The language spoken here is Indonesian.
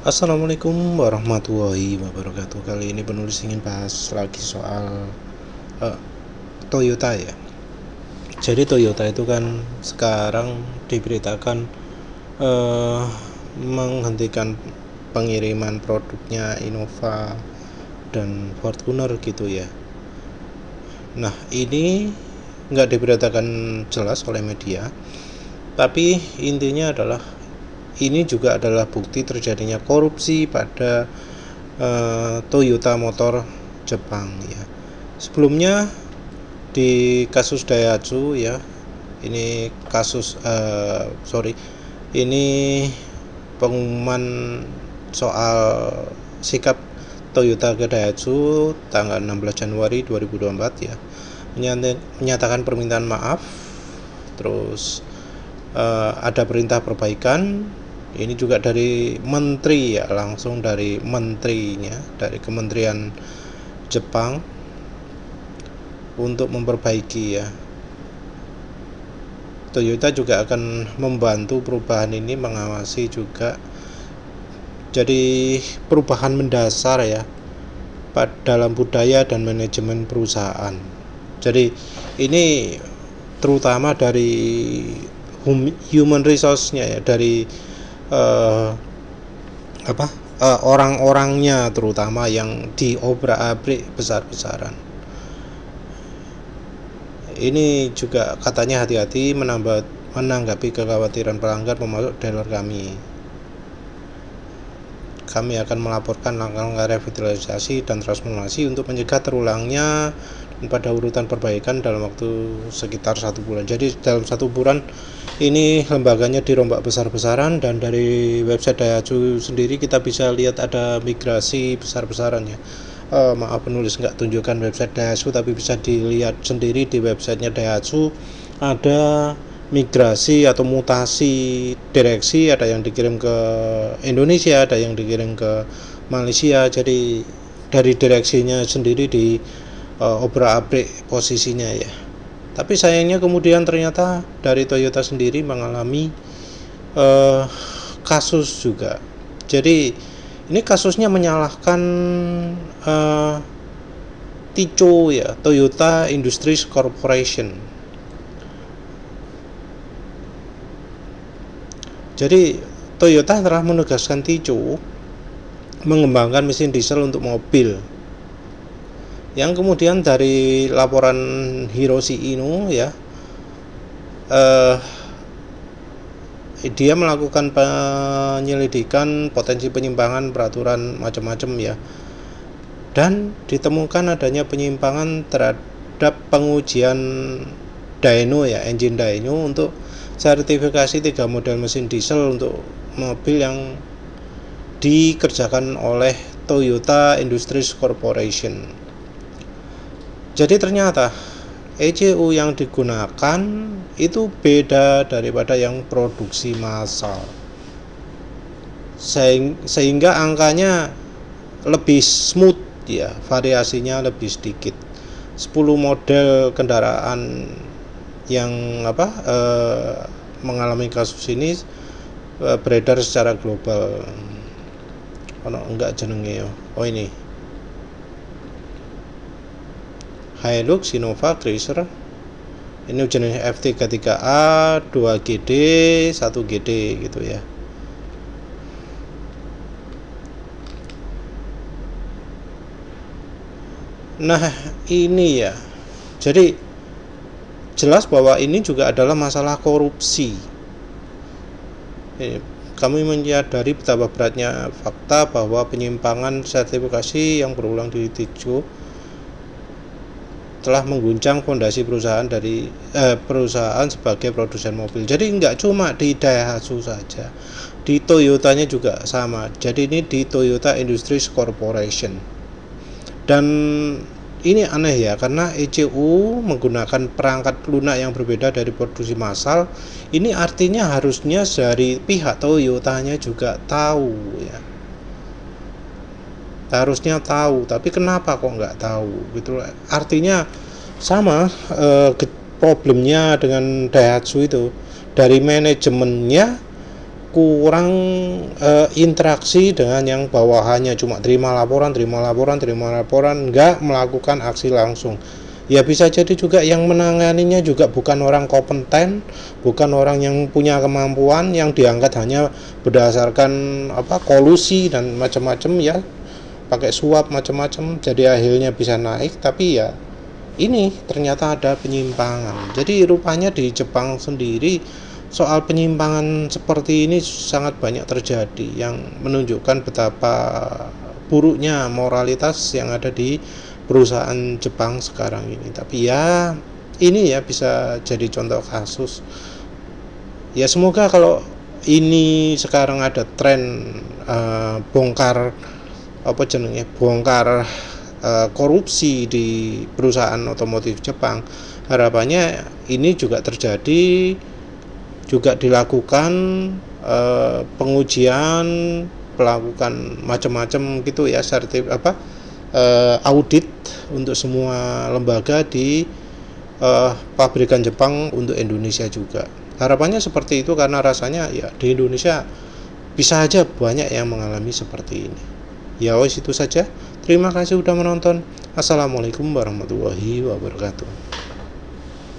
Assalamualaikum warahmatullahi wabarakatuh. Kali ini penulis ingin bahas lagi soal eh, Toyota ya. Jadi Toyota itu kan sekarang diberitakan eh, menghentikan pengiriman produknya Innova dan Fortuner gitu ya. Nah ini nggak diberitakan jelas oleh media, tapi intinya adalah ini juga adalah bukti terjadinya korupsi pada Toyota Motor Jepang ya. Sebelumnya di kasus Daihatsu ya, ini kasus ini pengumuman soal sikap Toyota ke Daihatsu tanggal 16 Januari 2024 ya, menyatakan permintaan maaf, terus ada perintah perbaikan. Ini juga dari menteri ya, langsung dari menterinya, dari Kementerian Jepang untuk memperbaiki ya. Toyota juga akan membantu perubahan ini, mengawasi juga. Jadi perubahan mendasar ya dalam budaya dan manajemen perusahaan. Jadi ini terutama dari human resource-nya ya, dari orang-orangnya, terutama yang diobrak-abrik besar-besaran. Ini juga katanya hati-hati menanggapi kekhawatiran pelanggar memasuk dealer kami. Kami akan melaporkan langkah-langkah revitalisasi dan transformasi untuk mencegah terulangnya, dan pada urutan perbaikan dalam waktu sekitar 1 bulan. Jadi dalam 1 bulan ini lembaganya dirombak besar-besaran, dan dari website Daihatsu sendiri kita bisa lihat ada migrasi besar-besaran ya. Maaf penulis nggak tunjukkan website Daihatsu, tapi bisa dilihat sendiri di websitenya Daihatsu. Ada migrasi atau mutasi direksi, ada yang dikirim ke Indonesia, ada yang dikirim ke Malaysia. Jadi dari direksinya sendiri di obrak-abrik posisinya ya. Tapi sayangnya kemudian ternyata dari Toyota sendiri mengalami kasus juga. Jadi ini kasusnya menyalahkan TICO ya, Toyota Industries Corporation. Jadi Toyota telah menugaskan TICO mengembangkan mesin diesel untuk mobil, yang kemudian dari laporan Hiroshi Ino ya, dia melakukan penyelidikan potensi penyimpangan peraturan macam-macam ya, dan ditemukan adanya penyimpangan terhadap pengujian dyno ya, engine dyno untuk sertifikasi 3 model mesin diesel untuk mobil yang dikerjakan oleh Toyota Industries Corporation. Jadi ternyata ECU yang digunakan itu beda daripada yang produksi massal, sehingga angkanya lebih smooth ya, variasinya lebih sedikit. 10 model kendaraan yang mengalami kasus ini beredar secara global. Enggak jenenge ya. Ini Hilux, Innova, Chrysler. Ini jenis F33A, 2GD, 1GD gitu ya. Nah ini ya, jadi jelas bahwa ini juga adalah masalah korupsi. Kami menyadari betapa beratnya fakta bahwa penyimpangan sertifikasi yang berulang di TICO telah mengguncang fondasi perusahaan sebagai produsen mobil. Jadi nggak cuma di Daihatsu saja, di Toyotanya juga sama. Jadi ini di Toyota Industries Corporation. Dan ini aneh ya, karena ECU menggunakan perangkat lunak yang berbeda dari produksi massal. Ini artinya harusnya dari pihak Toyotanya juga tahu ya, harusnya tahu, tapi kenapa kok nggak tahu gitu. Artinya sama problemnya dengan Daihatsu itu, dari manajemennya kurang interaksi dengan yang bawahannya, cuma terima laporan, nggak melakukan aksi langsung. Ya bisa jadi juga yang menanganinya juga bukan orang kompeten, bukan orang yang punya kemampuan, yang diangkat hanya berdasarkan kolusi dan macam-macam ya, pakai suap macam-macam, jadi akhirnya bisa naik. Tapi ya ini ternyata ada penyimpangan. Jadi rupanya di Jepang sendiri soal penyimpangan seperti ini sangat banyak terjadi, yang menunjukkan betapa buruknya moralitas yang ada di perusahaan Jepang sekarang ini. Tapi ya ini ya bisa jadi contoh kasus. Ya semoga kalau ini sekarang ada tren bongkar korupsi di perusahaan otomotif Jepang, harapannya ini juga terjadi, juga dilakukan pengujian, melakukan macam-macam gitu ya, audit untuk semua lembaga di pabrikan Jepang untuk Indonesia juga. Harapannya seperti itu, karena rasanya ya di Indonesia bisa aja banyak yang mengalami seperti ini. Ya wes, itu saja. Terima kasih sudah menonton. Assalamualaikum warahmatullahi wabarakatuh.